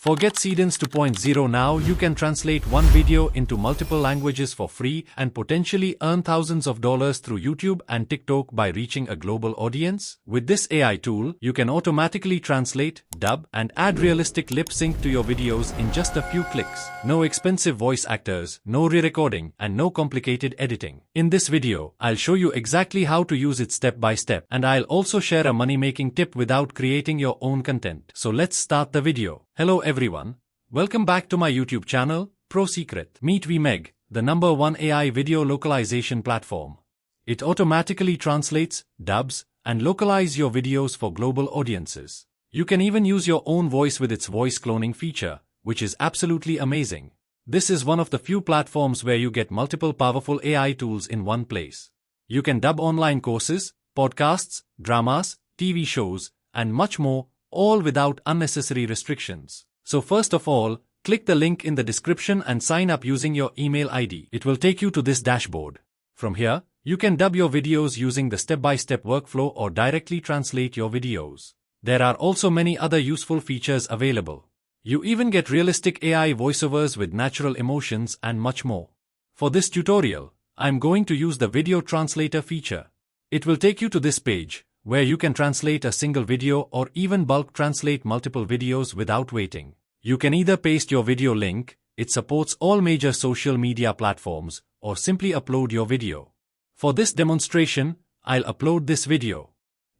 Forget Seedance 2.0 now. You can translate one video into multiple languages for free and potentially earn thousands of dollars through YouTube and TikTok by reaching a global audience. With this AI tool, you can automatically translate, dub, and add realistic lip sync to your videos in just a few clicks. No expensive voice actors, no re-recording, and no complicated editing. In this video, I'll show you exactly how to use it step by step, and I'll also share a money-making tip without creating your own content. So let's start the video. Hello everyone, welcome back to my YouTube channel, Pro Secret. Meet VMeg, the #1 AI video localization platform. It automatically translates, dubs, and localizes your videos for global audiences. You can even use your own voice with its voice cloning feature, which is absolutely amazing. This is one of the few platforms where you get multiple powerful AI tools in one place. You can dub online courses, podcasts, dramas, TV shows, and much more, all without unnecessary restrictions. So first of all, click the link in the description and sign up using your email ID. It will take you to this dashboard. From here, you can dub your videos using the step-by-step workflow or directly translate your videos. There are also many other useful features available. You even get realistic AI voiceovers with natural emotions and much more. For this tutorial, I'm going to use the video translator feature. It will take you to this page, where you can translate a single video or even bulk translate multiple videos without waiting. You can either paste your video link, it supports all major social media platforms, or simply upload your video. For this demonstration, I'll upload this video.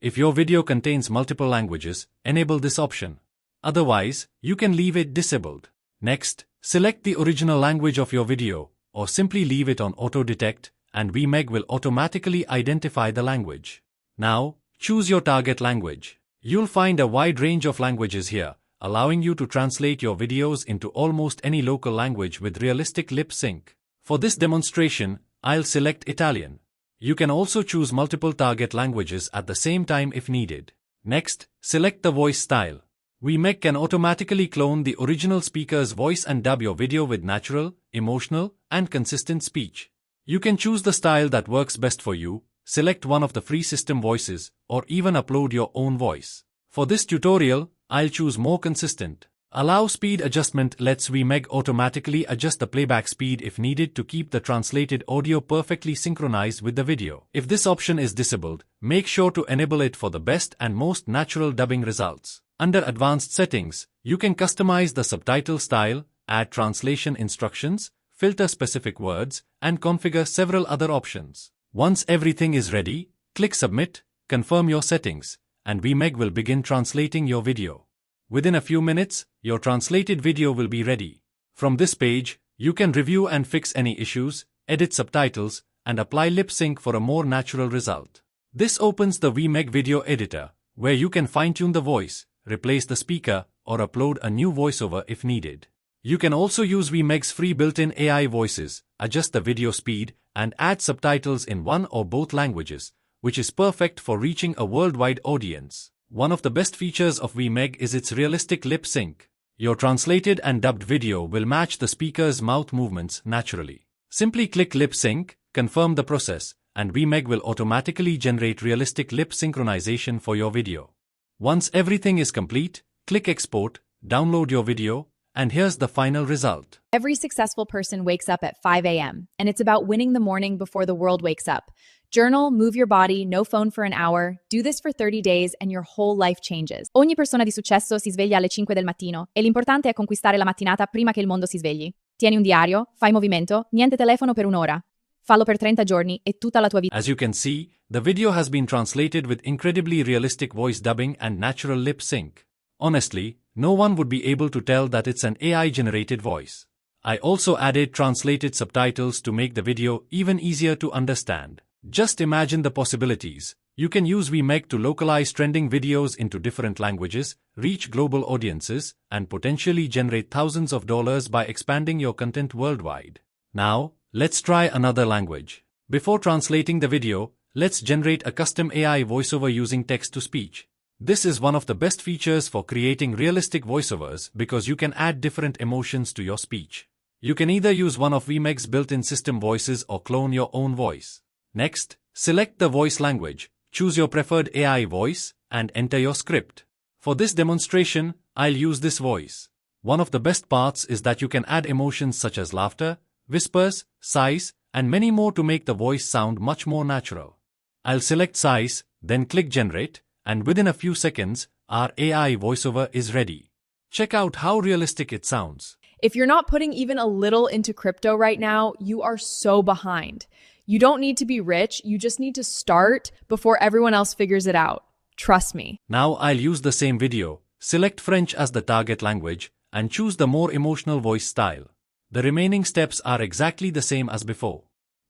If your video contains multiple languages, enable this option. Otherwise, you can leave it disabled. Next, select the original language of your video, or simply leave it on auto detect, and VMeg will automatically identify the language. Now, choose your target language. You'll find a wide range of languages here, allowing you to translate your videos into almost any local language with realistic lip sync. For this demonstration, I'll select Italian. You can also choose multiple target languages at the same time if needed. Next, select the voice style. VMeg can automatically clone the original speaker's voice and dub your video with natural, emotional, and consistent speech. You can choose the style that works best for you, select one of the free system voices, or even upload your own voice. For this tutorial, I'll choose more consistent. Allow speed adjustment lets VMeg automatically adjust the playback speed if needed to keep the translated audio perfectly synchronized with the video. If this option is disabled, make sure to enable it for the best and most natural dubbing results. Under Advanced Settings, you can customize the subtitle style, add translation instructions, filter specific words, and configure several other options. Once everything is ready, click Submit, confirm your settings, and VMeg will begin translating your video. Within a few minutes, your translated video will be ready. From this page, you can review and fix any issues, edit subtitles, and apply lip sync for a more natural result. This opens the VMeg Video Editor, where you can fine-tune the voice, replace the speaker, or upload a new voiceover if needed. You can also use VMeg's free built-in AI voices, adjust the video speed, and add subtitles in one or both languages, which is perfect for reaching a worldwide audience. One of the best features of VMeg is its realistic lip sync. Your translated and dubbed video will match the speaker's mouth movements naturally. Simply click Lip Sync, confirm the process, and VMeg will automatically generate realistic lip synchronization for your video. Once everything is complete, click Export, download your video, and here's the final result. Every successful person wakes up at 5 a.m., and it's about winning the morning before the world wakes up. Journal, move your body, no phone for an hour. Do this for 30 days and your whole life changes. Ogni persona di successo si sveglia alle 5 del mattino e l'importante è conquistare la mattinata prima che il mondo si svegli. Tieni un diario, fai movimento, niente telefono per un'ora. Fallo per 30 giorni e tutta la tua vita. As you can see, the video has been translated with incredibly realistic voice dubbing and natural lip sync. Honestly, no one would be able to tell that it's an AI-generated voice. I also added translated subtitles to make the video even easier to understand. Just imagine the possibilities. You can use VMeg to localize trending videos into different languages, reach global audiences, and potentially generate thousands of dollars by expanding your content worldwide. Now, let's try another language. Before translating the video, let's generate a custom AI voiceover using text-to-speech. This is one of the best features for creating realistic voiceovers because you can add different emotions to your speech. You can either use one of VMeg's built-in system voices or clone your own voice. Next, select the voice language, choose your preferred AI voice, and enter your script. For this demonstration, I'll use this voice. One of the best parts is that you can add emotions such as laughter, whispers, sighs, and many more to make the voice sound much more natural. I'll select sighs, then click generate, and within a few seconds, our AI voiceover is ready. Check out how realistic it sounds. If you're not putting even a little into crypto right now, you are so behind. You don't need to be rich, you just need to start before everyone else figures it out. Trust me. Now I'll use the same video, select French as the target language, and choose the more emotional voice style. The remaining steps are exactly the same as before.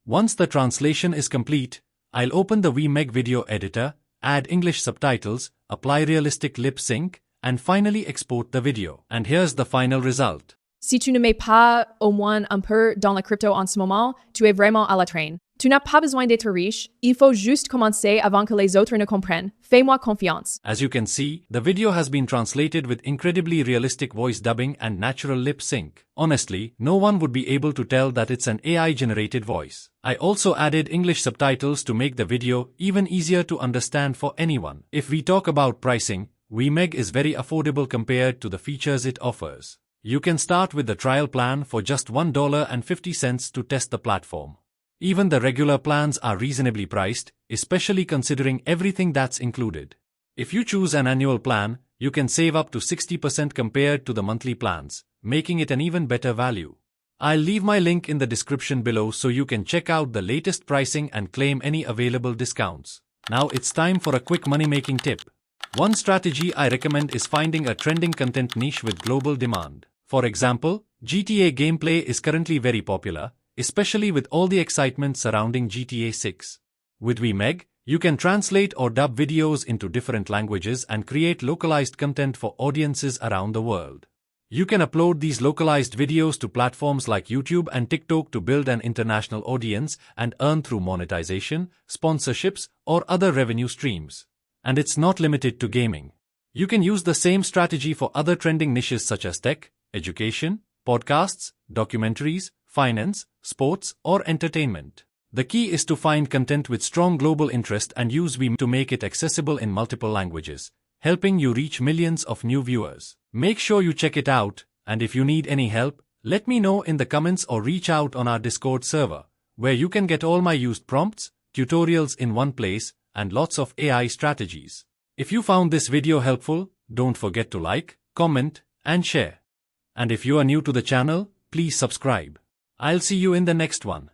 Once the translation is complete, I'll open the VMeg video editor, add English subtitles, apply realistic lip sync, and finally export the video. And here's the final result. Si tu ne mets pas au moins un peu dans la crypto en ce moment, tu es vraiment à la traîne. Tu n'as pas besoin d'être riche, il faut juste commencer avant que les autres ne comprennent. Fais-moi confiance. As you can see, the video has been translated with incredibly realistic voice dubbing and natural lip sync. Honestly, no one would be able to tell that it's an AI-generated voice. I also added English subtitles to make the video even easier to understand for anyone. If we talk about pricing, VMeg is very affordable compared to the features it offers. You can start with the trial plan for just $1.50 to test the platform. Even the regular plans are reasonably priced, especially considering everything that's included. If you choose an annual plan, you can save up to 60% compared to the monthly plans, making it an even better value. I'll leave my link in the description below so you can check out the latest pricing and claim any available discounts. Now it's time for a quick money-making tip. One strategy I recommend is finding a trending content niche with global demand. For example, GTA gameplay is currently very popular, especially with all the excitement surrounding GTA 6. With VMeg, you can translate or dub videos into different languages and create localized content for audiences around the world. You can upload these localized videos to platforms like YouTube and TikTok to build an international audience and earn through monetization, sponsorships, or other revenue streams. And it's not limited to gaming. You can use the same strategy for other trending niches such as tech, education, podcasts, documentaries, finance, sports, or entertainment. The key is to find content with strong global interest and use VMeg to make it accessible in multiple languages, helping you reach millions of new viewers. Make sure you check it out, and if you need any help, let me know in the comments or reach out on our Discord server, where you can get all my used prompts, tutorials in one place, and lots of AI strategies. If you found this video helpful, don't forget to like, comment, and share. And if you are new to the channel, please subscribe. I'll see you in the next one.